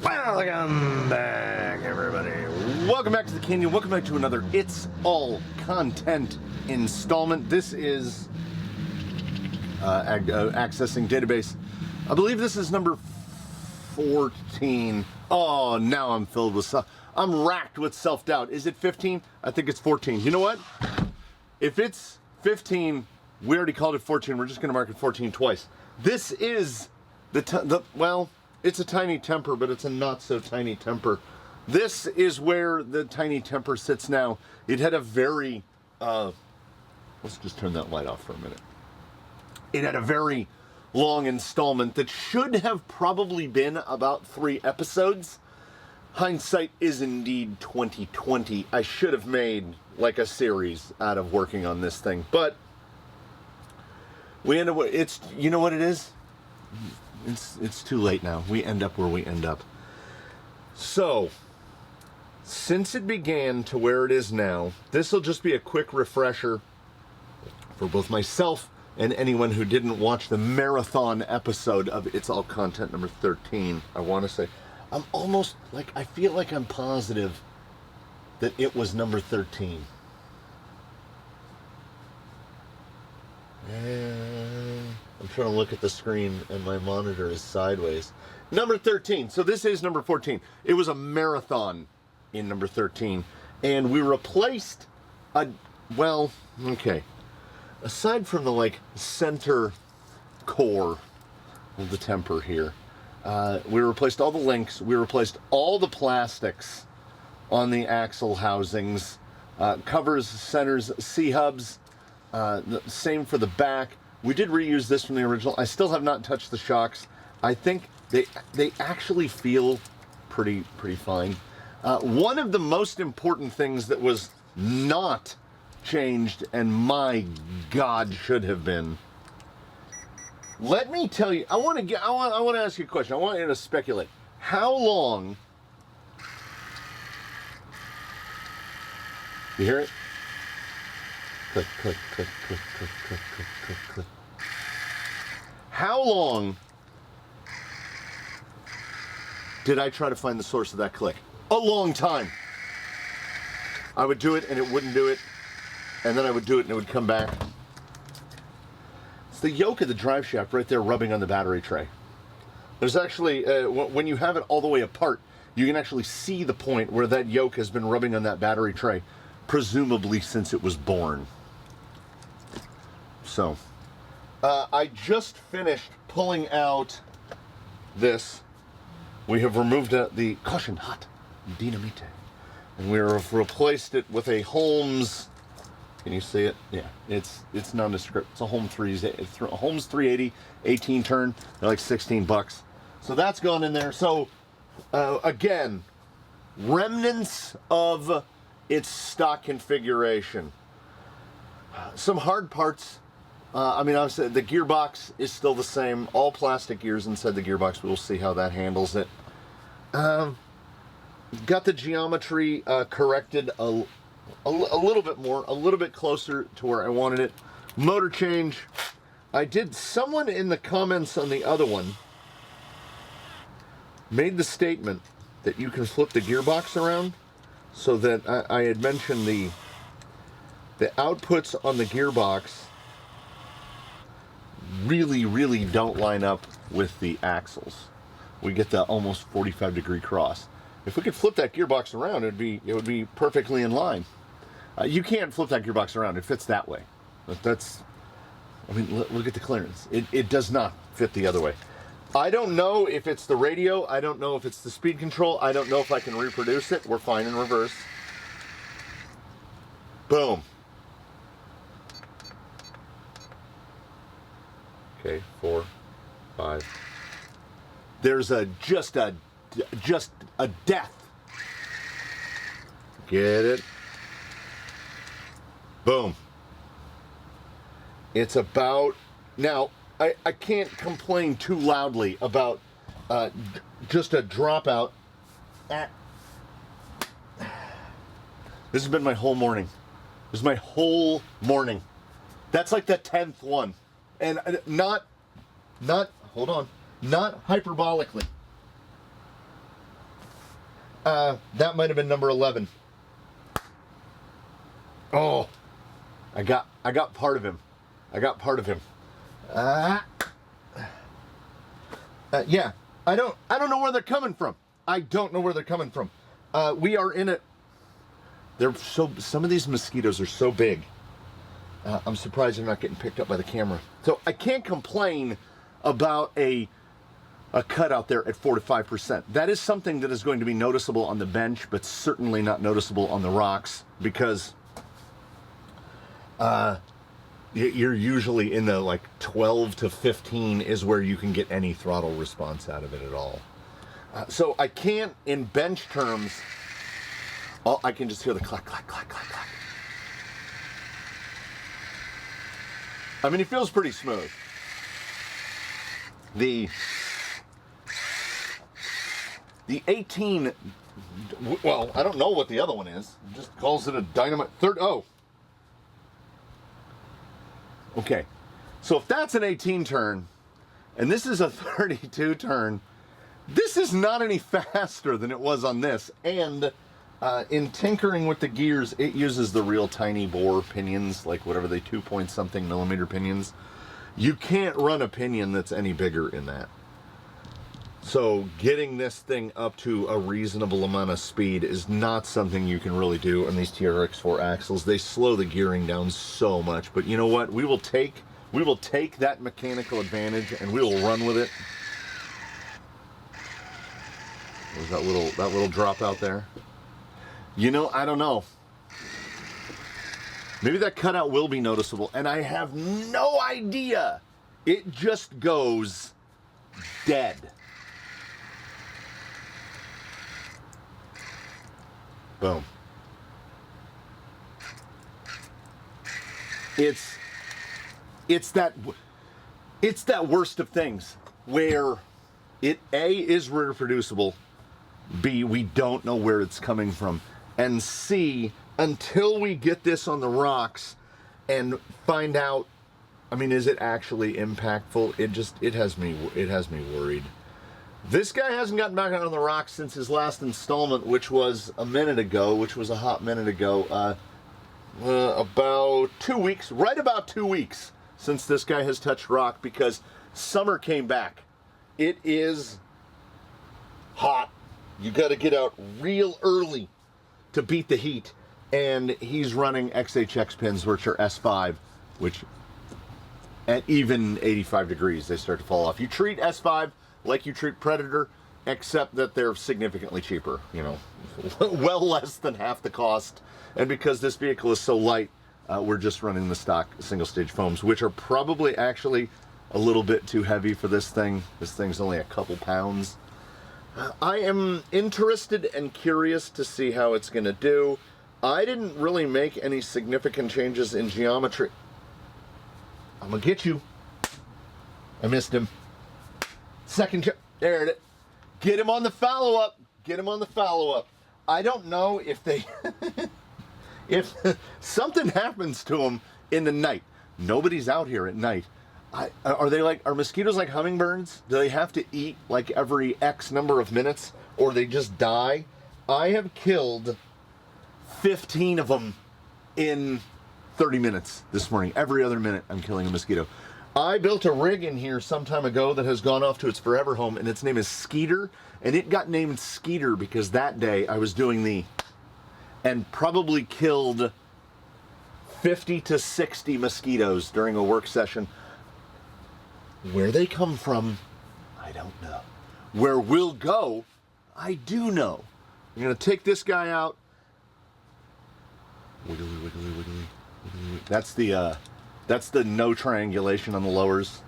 Welcome back, everybody. Welcome back to the Canyon. Welcome back to another It's All Content installment. This is accessing database. I believe this is number 14. Oh, now I'm filled with I'm racked with self-doubt. Is it 15? I think it's 14. You know what? If it's 15, we already called it 14. We're just going to mark it 14 twice. This is well, it's a tiny temper, but it's a not so tiny temper. This is where the tiny temper sits now. It had a very, let's just turn that light off for a minute. It had a very long installment that should have probably been about 3 episodes. Hindsight is indeed 2020. I should have made like a series out of working on this thing, but we end up with, it's, you know what it is? It's too late now. We end up where we end up. So, since it began to where it is now, this will just be a quick refresher for both myself and anyone who didn't watch the marathon episode of It's All Content number 13. I want to say, I'm almost like, I feel like I'm positive that it was number 13. I'm trying to look at the screen and my monitor is sideways. Number 13. So this is number 14. It was a marathon in number 13. And we replaced well, okay. Aside from the like center core of the temper here, we replaced all the links. We replaced all the plastics on the axle housings, covers, centers, C-hubs. The same for the back. We did reuse this from the original. I still have not touched the shocks. I think they actually feel pretty fine. One of the most important things that was not changed, and my God, should have been. Let me tell you. I want to ask you a question. I want you to speculate. How long? You hear it? Click, click, click, click, click, click, click, click, click. How long did I try to find the source of that click? A long time. I would do it and it wouldn't do it, and then I would do it and it would come back. It's the yoke of the drive shaft right there rubbing on the battery tray. There's actually, when you have it all the way apart, you can actually see the point where that yoke has been rubbing on that battery tray, presumably since it was born. So, I just finished pulling out this. We have removed the caution hot dynamite, and we have replaced it with a Holmes. Can you see it? Yeah, it's nondescript. It's a Holmes 380 18 turn. They're like $16. So that's gone in there. So again, remnants of its stock configuration. Some hard parts. I mean, obviously, the gearbox is still the same. All plastic gears inside the gearbox. We'll see how that handles it. Got the geometry corrected a little bit more, a little bit closer to where I wanted it. Motor change. I did. Someone in the comments on the other one made the statement that you can flip the gearbox around, so that I had mentioned the outputs on the gearbox really don't line up with the axles. We get the almost 45-degree cross. If we could flip that gearbox around, it would be perfectly in line. You can't flip that gearbox around. It fits that way. That's, I mean, look at the clearance. It does not fit the other way. I don't know if it's the radio. I don't know if it's the speed control. I don't know if I can reproduce it. We're fine in reverse. Boom. Okay, 4, 5. There's just a death. Get it? Boom. It's about, now, I can't complain too loudly about just a dropout. This has been my whole morning. This is my whole morning. That's like the 10th one. And not hyperbolically. That might have been number 11. Oh, I got part of him. I got part of him. Yeah, I don't know where they're coming from. I don't know where they're coming from. We are in it. Some of these mosquitoes are so big. I'm surprised they're not getting picked up by the camera. So I can't complain about a cut out there at 4 to 5%. That is something that is going to be noticeable on the bench, but certainly not noticeable on the rocks, because you're usually in the like 12 to 15 is where you can get any throttle response out of it at all. So I can't, in bench terms, I can just hear the clack, clack, clack, clack, clack. I mean, he feels pretty smooth. The 18, well, I don't know what the other one is. It just calls it a dynamite Okay, so if that's an 18 turn, and this is a 32 turn, this is not any faster than it was on this. And in tinkering with the gears, it uses the real tiny bore pinions, like whatever they 2-point-something millimeter pinions. You can't run a pinion that's any bigger in that. So getting this thing up to a reasonable amount of speed is not something you can really do on these TRX4 axles. They slow the gearing down so much, but you know what? We will take that mechanical advantage and we will run with it. There's that little drop out there. You know, I don't know. Maybe that cutout will be noticeable, and I have no idea. It just goes dead. Boom. It's that worst of things where it A is reproducible, B, we don't know where it's coming from, and C, until we get this on the rocks and find out, I mean, is it actually impactful? It has me worried. This guy hasn't gotten back on the rocks since his last installment, which was a hot minute ago. About 2 weeks, right about 2 weeks since this guy has touched rock, because summer came back. It is hot. You got to get out real early to beat the heat. And he's running XHX pins, which are S5, which at even 85 degrees, they start to fall off. You treat S5 like you treat Predator, except that they're significantly cheaper, you know, well less than half the cost. And because this vehicle is so light, we're just running the stock single stage foams, which are probably actually a little bit too heavy for this thing. This thing's only a couple pounds. I am interested and curious to see how it's going to do. I didn't really make any significant changes in geometry. I'm going to get you. I missed him. Second, there it is. Get him on the follow-up. Get him on the follow-up. I don't know if they... if something happens to him in the night. Nobody's out here at night. Are mosquitoes like hummingbirds? Do they have to eat like every X number of minutes, or they just die? I have killed 15 of them in 30 minutes this morning. Every other minute I'm killing a mosquito. I built a rig in here some time ago that has gone off to its forever home, and its name is Skeeter, and it got named Skeeter because that day I was doing and probably killed 50 to 60 mosquitoes during a work session. Where they come from, I don't know. Where we'll go, I do know. I'm going to take this guy out. Wiggly, wiggly, wiggly, wiggly. That's the no triangulation on the lowers.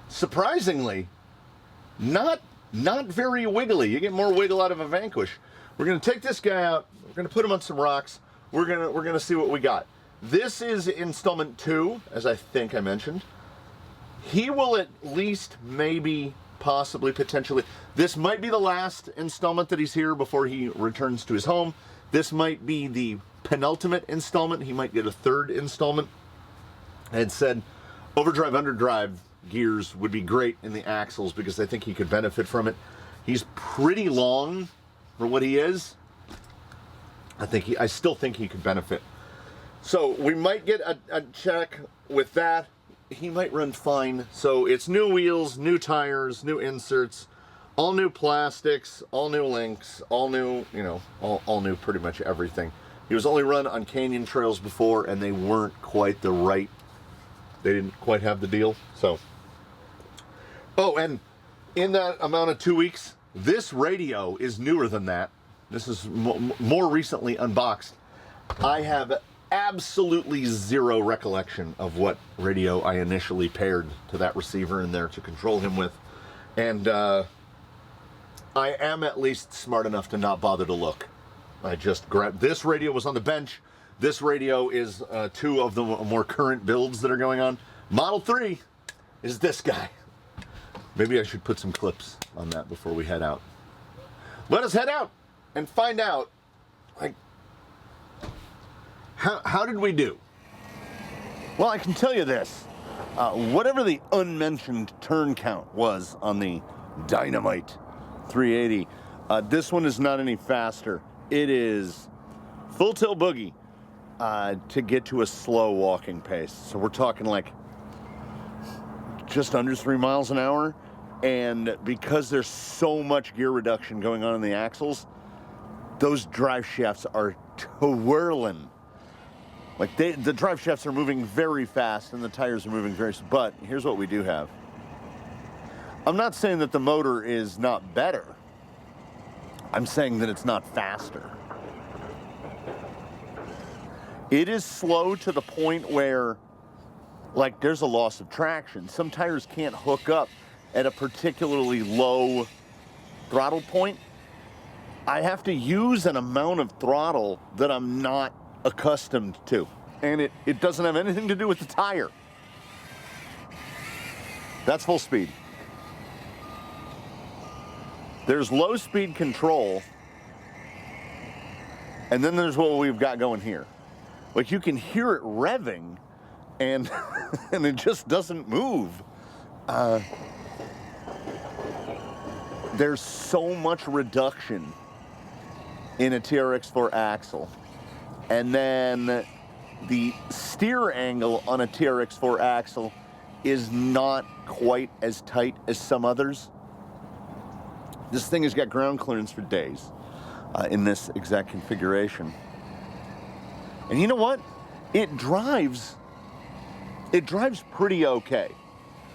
Surprisingly, not very wiggly. You get more wiggle out of a Vanquish. We're going to take this guy out. We're going to put him on some rocks. We're going to see what we got. This is installment 2, as I think I mentioned. He will at least, maybe, possibly, potentially. This might be the last installment that he's here before he returns to his home. This might be the penultimate installment. He might get a third installment. I had said overdrive, underdrive gears would be great in the axles because I think he could benefit from it. He's pretty long for what he is, I still think he could benefit. So we might get a check with that. He might run fine. So it's new wheels, new tires, new inserts, all new plastics, all new links, all new, all new pretty much everything. He was only run on canyon trails before, and they weren't quite they didn't quite have the deal. So, oh, and in that amount of 2 weeks, this radio is newer than that. This is more recently unboxed. I have absolutely zero recollection of what radio I initially paired to that receiver in there to control him with. And I am at least smart enough to not bother to look. I just grabbed, this radio was on the bench. This radio is 2 of the more current builds that are going on. Model 3 is this guy. Maybe I should put some clips on that before we head out. Let us head out and find out, like, how did we do? Well, I can tell you this. Whatever the unmentioned turn count was on the Dynamite 380, this one is not any faster. It is full tilt boogie to get to a slow walking pace. So we're talking like just under 3 miles an hour. And because there's so much gear reduction going on in the axles, those drive shafts are twirling. Like the drive shafts are moving very fast and the tires are moving very slow. But here's what we do have. I'm not saying that the motor is not better. I'm saying that it's not faster. It is slow to the point where, like, there's a loss of traction. Some tires can't hook up at a particularly low throttle point. I have to use an amount of throttle that I'm not accustomed to. And it doesn't have anything to do with the tire. That's full speed. There's low speed control, and then there's what we've got going here. Like, you can hear it revving, and and it just doesn't move. There's so much reduction in a TRX4 axle, and then the steer angle on a TRX4 axle is not quite as tight as some others. This thing has got ground clearance for days in this exact configuration. And you know what? It drives pretty okay.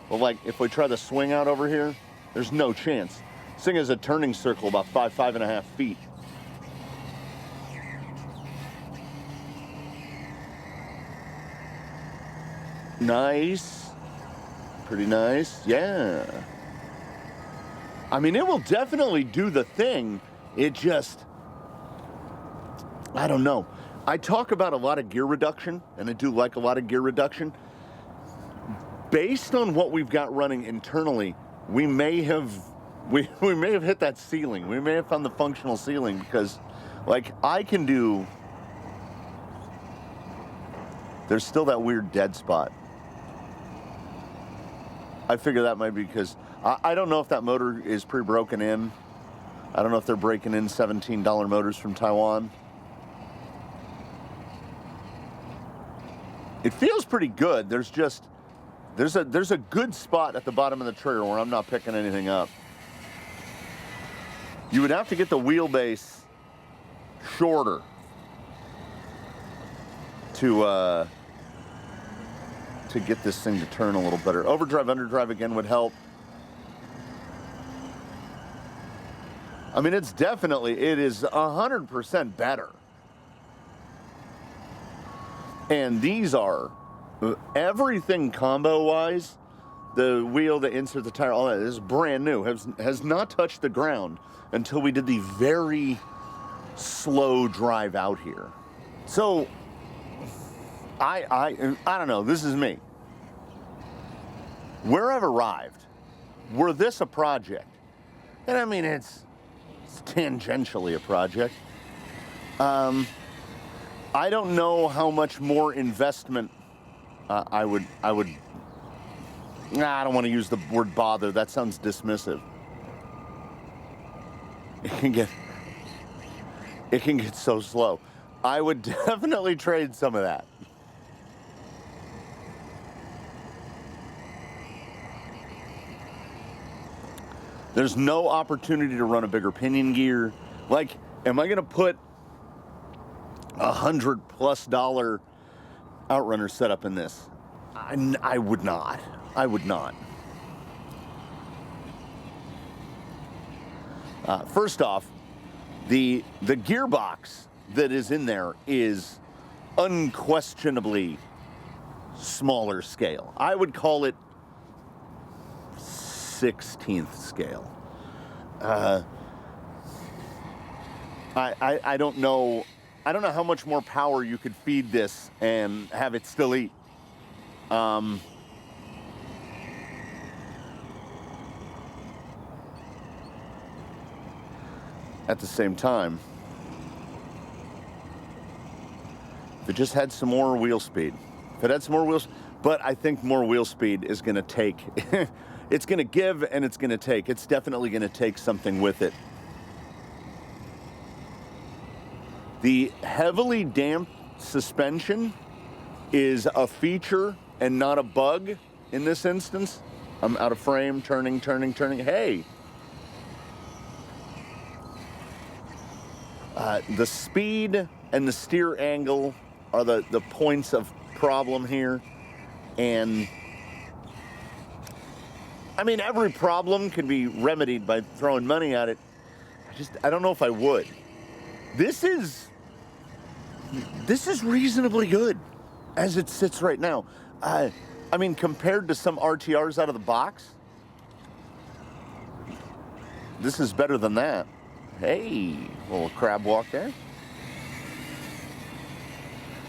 Well, like, if we try the swing out over here, there's no chance. This thing has a turning circle about 5.5 feet. Nice. Pretty nice. Yeah. I mean, it will definitely do the thing. It just, I don't know. I talk about a lot of gear reduction, and I do like a lot of gear reduction. Based on what we've got running internally, we may have hit that ceiling. We may have found the functional ceiling, because, like, I can do, there's still that weird dead spot. I figure that might be because I don't know if that motor is pre-broken in. I don't know if they're breaking in $17 motors from Taiwan. It feels pretty good. There's a good spot at the bottom of the trigger where I'm not picking anything up. You would have to get the wheelbase shorter to get this thing to turn a little better. Overdrive, underdrive again would help. I mean, it is 100% better. And these are everything combo-wise. The wheel, the insert, the tire, all that is brand new. Has not touched the ground until we did the very slow drive out here. So, I don't know. This is me. Where I've arrived, were this a project, and I mean it's tangentially a project. I don't know how much more investment I don't want to use the word bother. That sounds dismissive. It can get so slow. I would definitely trade some of that. There's no opportunity to run a bigger pinion gear. Like, am I gonna put $100+ outrunner setup in this? I would not. I would not. First off, the gearbox that is in there is unquestionably smaller scale. I would call it 16th scale. I don't know. I don't know how much more power you could feed this and have it still eat. At the same time, if it just had some more wheel speed, but I think more wheel speed is going to take, it's going to give and it's going to take. It's definitely going to take something with it. The heavily damped suspension is a feature and not a bug in this instance. I'm out of frame, turning. Hey! The speed and the steer angle are the points of problem here. And I mean, every problem can be remedied by throwing money at it. I don't know if I would. This is reasonably good as it sits right now. I mean, compared to some RTRs out of the box, this is better than that. Hey, little crab walk there.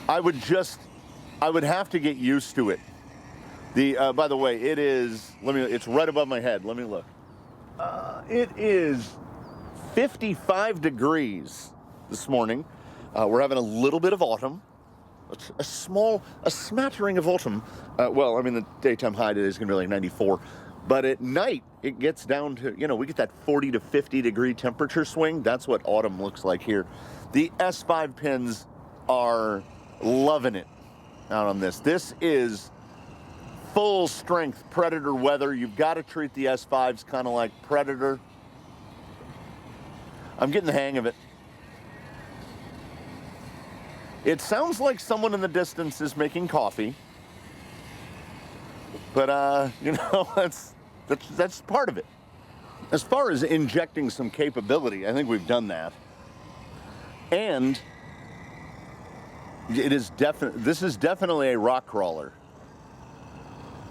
I would have to get used to it. By the way, it's right above my head. Let me look. It is 55 degrees this morning. We're having a little bit of autumn. A smattering of autumn. Well, I mean, the daytime high today is going to be like 94. But at night, it gets down to, we get that 40 to 50 degree temperature swing. That's what autumn looks like here. The S5 pins are loving it out on this. This is full strength Predator weather. You've got to treat the S5s kind of like Predator. I'm getting the hang of it. It sounds like someone in the distance is making coffee. But, that's part of it. As far as injecting some capability, I think we've done that. And this is definitely a rock crawler.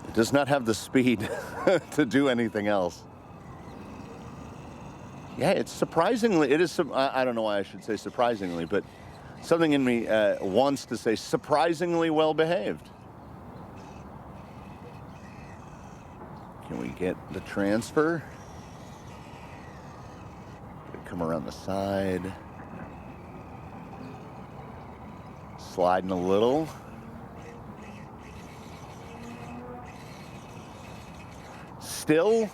It does not have the speed to do anything else. Yeah, I don't know why I should say surprisingly, but something in me wants to say surprisingly well behaved. Can we get the transfer? Come around the side. Sliding a little. Still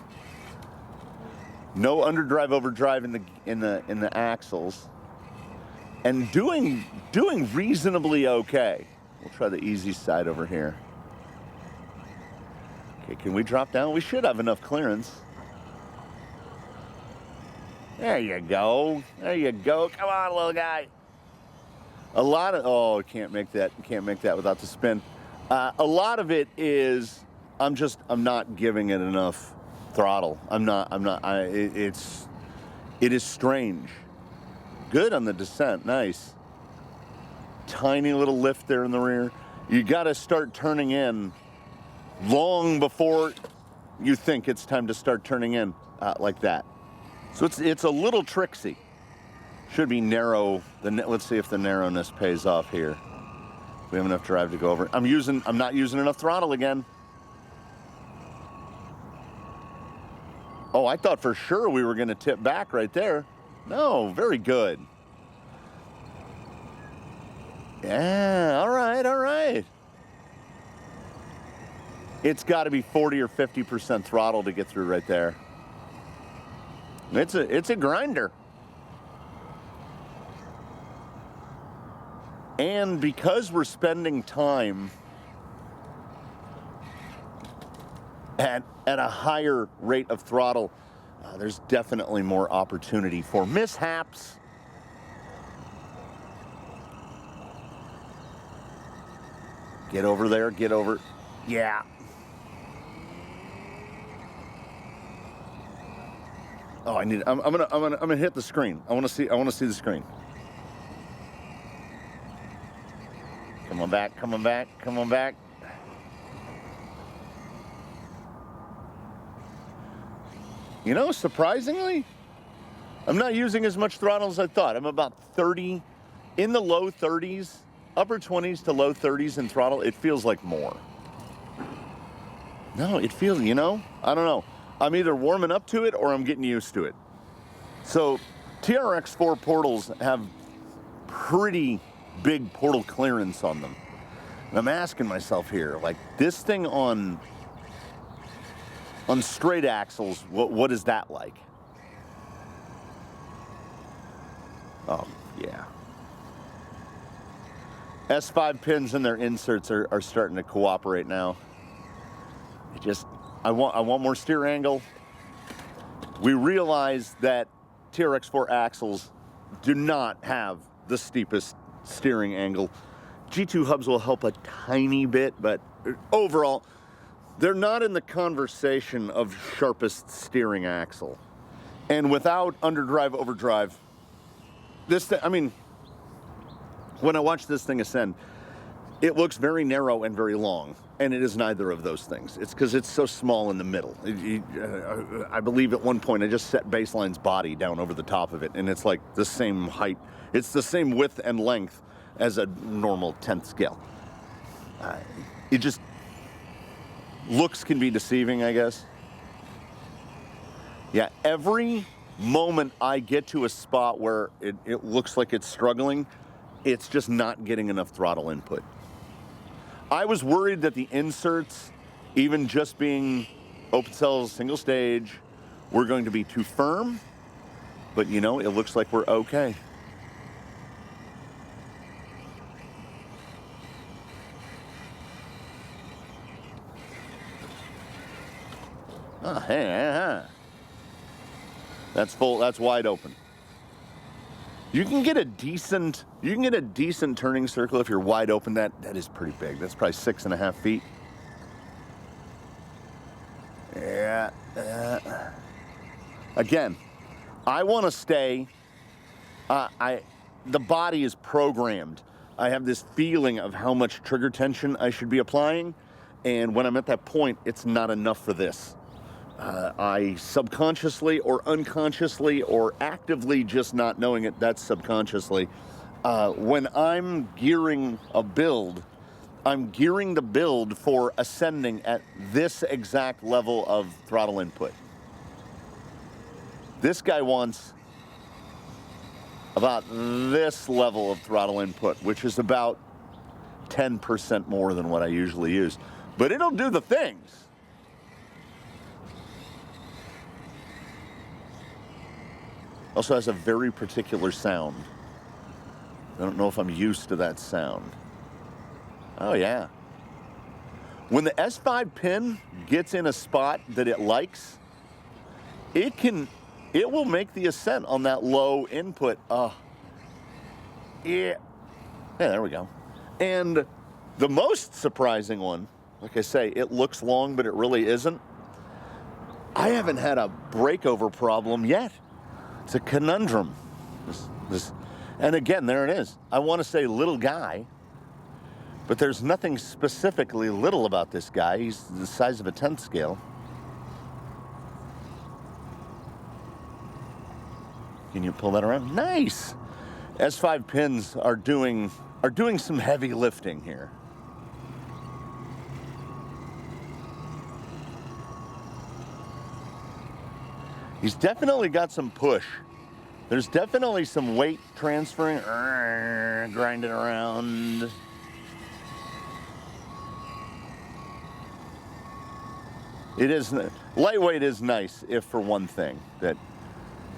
no underdrive overdrive in the axles. And doing reasonably okay. We'll try the easy side over here. Okay, can we drop down? We should have enough clearance. There you go. Come on, little guy. Can't make that without the spin. A lot of it is I'm not giving it enough throttle. It is strange. Good on the descent, nice. Tiny little lift there in the rear. You got to start turning in long before you think it's time to start turning in like that. So it's a little tricksy. Should be narrow. Let's see if the narrowness pays off here. We have enough drive to go over. I'm not using enough throttle again. Oh, I thought for sure we were going to tip back right there. No, very good. Yeah, all right. It's got to be 40 or 50% throttle to get through right there. It's a grinder. And because we're spending time at a higher rate of throttle, there's definitely more opportunity for mishaps. Get over there, get over. Yeah. Oh, I'm gonna hit the screen. I want to see the screen. Come on back, come on back, come on back. You know, surprisingly, I'm not using as much throttle as I thought. I'm about 30, in the low 30s, upper 20s to low 30s in throttle. It feels like more. No, it feels, you know, I don't know. I'm either warming up to it or I'm getting used to it. So TRX4 portals have pretty big portal clearance on them. And I'm asking myself here, like, this thing on straight axles, what is that like? Oh, yeah. S5 pins and their inserts are starting to cooperate now. I want more steer angle. We realize that TRX4 axles do not have the steepest steering angle. G2 hubs will help a tiny bit, but overall, they're not in the conversation of sharpest steering axle. And without underdrive, overdrive, this thing, I mean, when I watch this thing ascend, it looks very narrow and very long, and it is neither of those things. It's because it's so small in the middle. I believe at one point I just set Baseline's body down over the top of it, and it's like the same height. It's the same width and length as a normal 10th scale. It just, looks can be deceiving, I guess. Yeah, every moment I get to a spot where it looks like it's struggling, it's just not getting enough throttle input. I was worried that the inserts, even just being open cells, single stage, were going to be too firm, but you know, it looks like we're okay. Oh, hey, that's full, that's wide open. You can get a decent turning circle if you're wide open. That is pretty big. That's probably 6.5 feet. Yeah. Again, I want to stay. The body is programmed. I have this feeling of how much trigger tension I should be applying, and when I'm at that point, it's not enough for this. I subconsciously or unconsciously or actively just not knowing it, that's subconsciously. When I'm gearing a build, I'm gearing the build for ascending at this exact level of throttle input. This guy wants about this level of throttle input, which is about 10% more than what I usually use. But it'll do the things. Also has a very particular sound. I don't know if I'm used to that sound. Oh yeah. When the S5 pin gets in a spot that it likes, it will make the ascent on that low input. Yeah, there we go. And the most surprising one, like I say, it looks long, but it really isn't. I haven't had a breakover problem yet. It's a conundrum. And again, there it is. I want to say little guy, but there's nothing specifically little about this guy. He's the size of a 10th scale. Can you pull that around? Nice. S5 pins are doing some heavy lifting here. He's definitely got some push. There's definitely some weight transferring, grinding around. It is, lightweight is nice if for one thing, that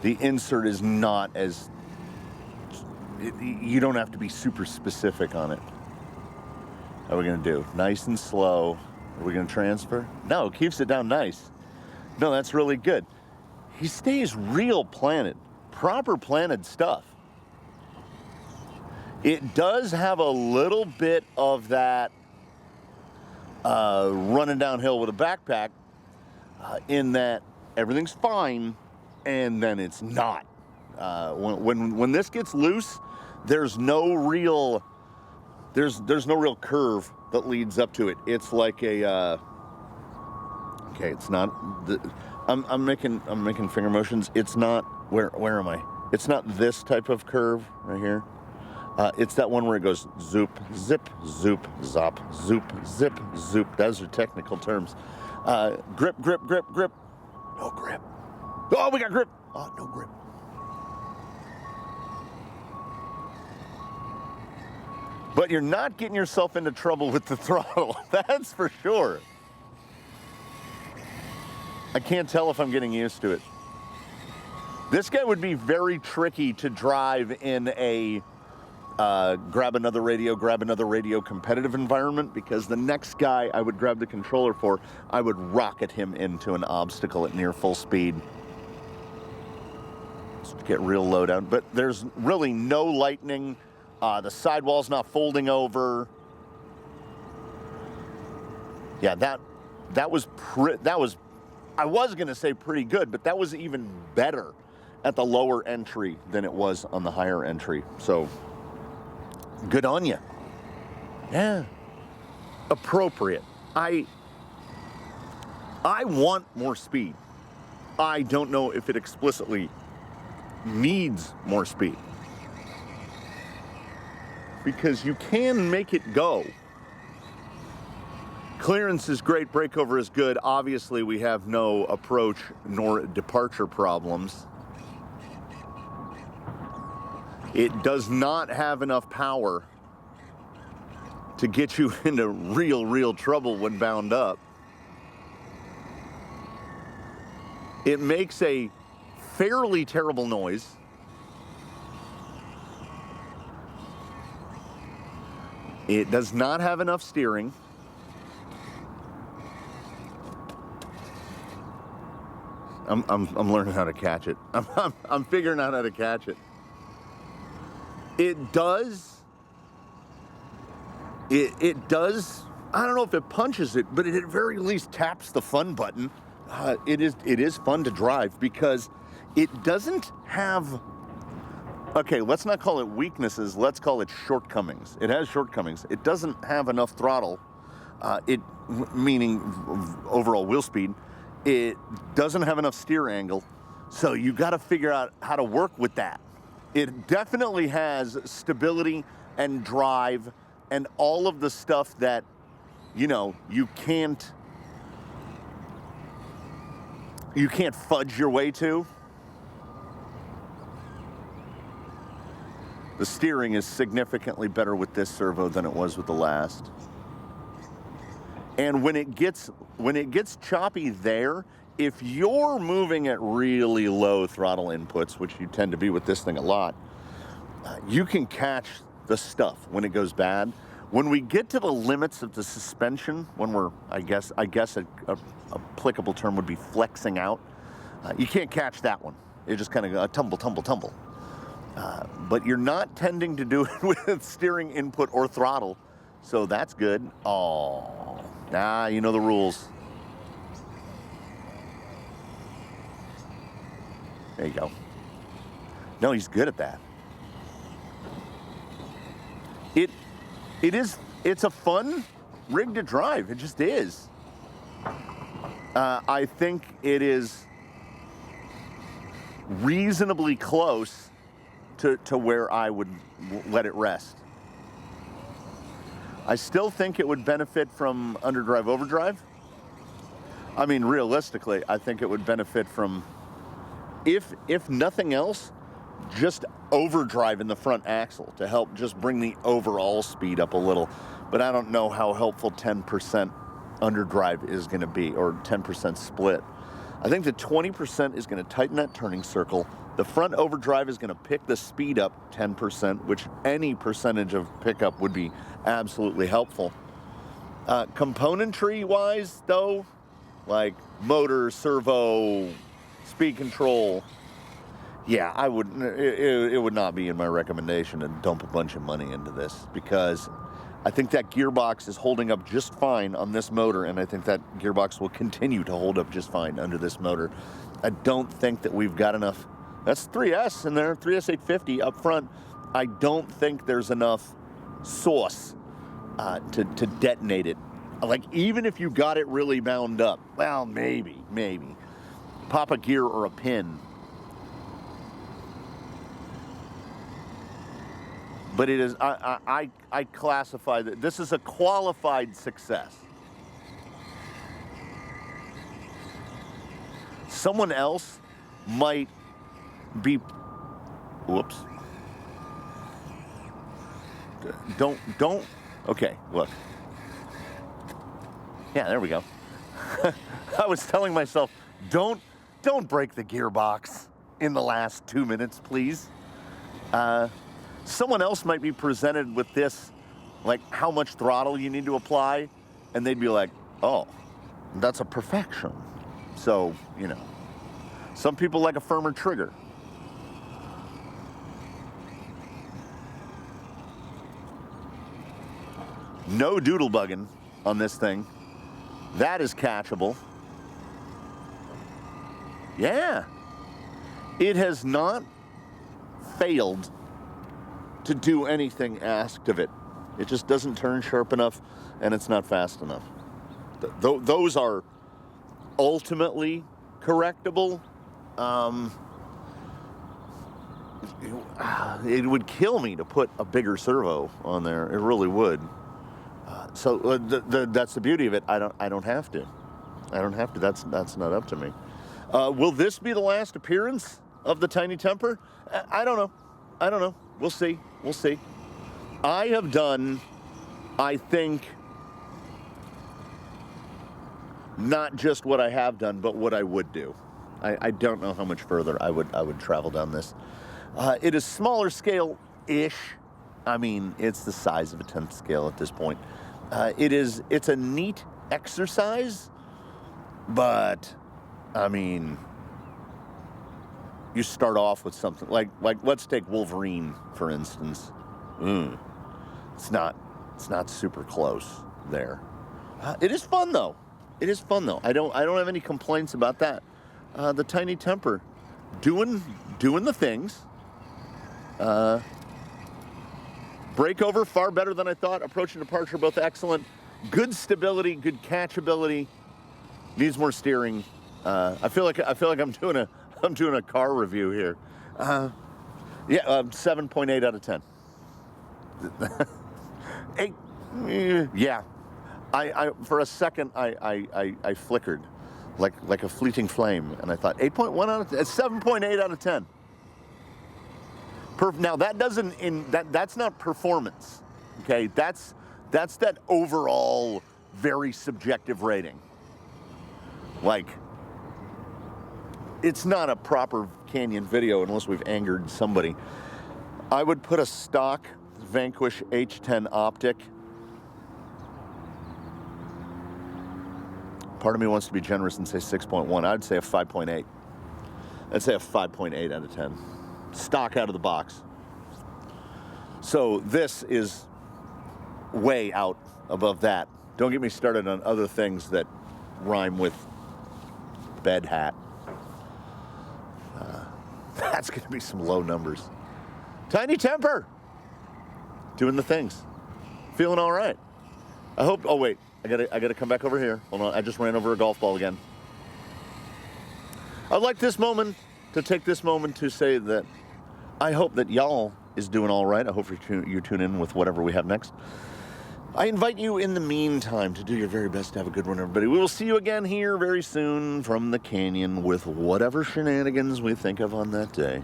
the insert is not as you don't have to be super specific on it. How are we going to do? Nice and slow. Are we going to transfer? No, it keeps it down nice. No, that's really good. He stays real planted. Proper planted stuff. It does have a little bit of that running downhill with a backpack in that everything's fine and then it's not. When this gets loose, there's no real curve that leads up to it. It's like a okay, it's not I'm making finger motions. It's not where am I? It's not this type of curve right here. It's that one where it goes zoop, zip, zoop, zop, zoop, zip, zoop. Those are technical terms. Grip, grip, grip, grip. No grip. Oh, we got grip. Oh, no grip. But you're not getting yourself into trouble with the throttle. That's for sure. I can't tell if I'm getting used to it. This guy would be very tricky to drive in a grab another radio competitive environment, because the next guy I would grab the controller for, I would rocket him into an obstacle at near full speed. Let's get real low down, but there's really no lightning. The sidewall's not folding over. Yeah, that was I was gonna say pretty good, but that was even better at the lower entry than it was on the higher entry. So good on you. Yeah. Appropriate. I want more speed. I don't know if it explicitly needs more speed, because you can make it go. Clearance is great, breakover is good. Obviously, we have no approach nor departure problems. It does not have enough power to get you into real trouble when bound up. It makes a fairly terrible noise. It does not have enough steering. I'm learning how to catch it. I'm figuring out how to catch it. It does. It does. I don't know if it punches it, but it at very least taps the fun button. It is fun to drive because it doesn't have. Okay, let's not call it weaknesses. Let's call it shortcomings. It has shortcomings. It doesn't have enough throttle. Meaning overall wheel speed. It doesn't have enough steer angle. So you got to figure out how to work with that. It definitely has stability and drive and all of the stuff that, you can't fudge your way to. The steering is significantly better with this servo than it was with the last. And when it gets choppy there, if you're moving at really low throttle inputs, which you tend to be with this thing a lot, you can catch the stuff when it goes bad. When we get to the limits of the suspension, when we're, I guess a applicable term would be flexing out, you can't catch that one. It just kind of tumble. But you're not tending to do it with steering input or throttle, so that's good. Oh, you know the rules. There you go. No, he's good at that. It's a fun rig to drive. It just is. I think it is reasonably close to where I would let it rest. I still think it would benefit from underdrive overdrive. I mean, realistically, I think it would benefit from, if nothing else, just overdrive in the front axle to help just bring the overall speed up a little. But I don't know how helpful 10% underdrive is going to be, or 10% split. I think the 20% is going to tighten that turning circle. The front overdrive is going to pick the speed up 10%, which any percentage of pickup would be absolutely helpful. Componentry-wise, though, like motor, servo, speed control, yeah, I wouldn't. It would not be in my recommendation to dump a bunch of money into this, because I think that gearbox is holding up just fine on this motor, and I think that gearbox will continue to hold up just fine under this motor. I don't think that we've got enough. That's 3S in there, 3S 850 up front. I don't think there's enough sauce to detonate it. Like, even if you got it really bound up, well, maybe. Pop a gear or a pin. But it is, I classify that this is a qualified success. Someone else might be, whoops. Don't, okay, look. Yeah, there we go. I was telling myself, don't break the gearbox in the last 2 minutes, please. Someone else might be presented with this, like how much throttle you need to apply, and they'd be like, oh, that's a perfection. So, you know, some people like a firmer trigger. No doodle bugging on this thing. That is catchable. Yeah. It has not failed to do anything asked of it. It just doesn't turn sharp enough, and it's not fast enough. Those are ultimately correctable. It would kill me to put a bigger servo on there. It really would. So that's the beauty of it. I don't have to. I don't have to. That's not up to me. Will this be the last appearance of the Tiny Temper? I don't know. We'll see. I have done, I think, not just what I have done, but what I would do. I don't know how much further I would travel down this. It is smaller scale-ish. I mean, it's the size of a 10th scale at this point. It's a neat exercise, but I mean, you start off with something like let's take Wolverine for instance. It's not super close there. It is fun though. I don't have any complaints about that. The Tiny Temper, doing the things. Breakover, far better than I thought. Approach and departure, both excellent. Good stability, good catchability. Needs more steering. I feel like I'm doing a car review here. 7.8 out of 10. 8. Yeah. I for a second I flickered like a fleeting flame, and I thought 8.1 out of 10. 7.8 out of 10. Now that's not performance, okay? That's that overall very subjective rating. Like, it's not a proper Canyon video unless we've angered somebody. I would put a stock Vanquish H10 optic. Part of me wants to be generous and say 6.1. I'd say a 5.8. I'd say a 5.8 out of 10. Stock out of the box. So this is way out above that. Don't get me started on other things that rhyme with bed hat. That's going to be some low numbers. Tiny Temper, doing the things, feeling all right. I hope. Oh wait, I gotta come back over here. Hold on, I just ran over a golf ball again. I'd like to take this moment to say that I hope that y'all is doing all right. I hope you tune in with whatever we have next. I invite you in the meantime to do your very best to have a good one, everybody. We will see you again here very soon from the canyon with whatever shenanigans we think of on that day.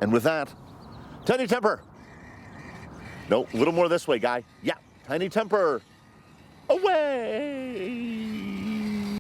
And with that, Tiny Temper. No, a little more this way, guy. Yeah, Tiny Temper. Away.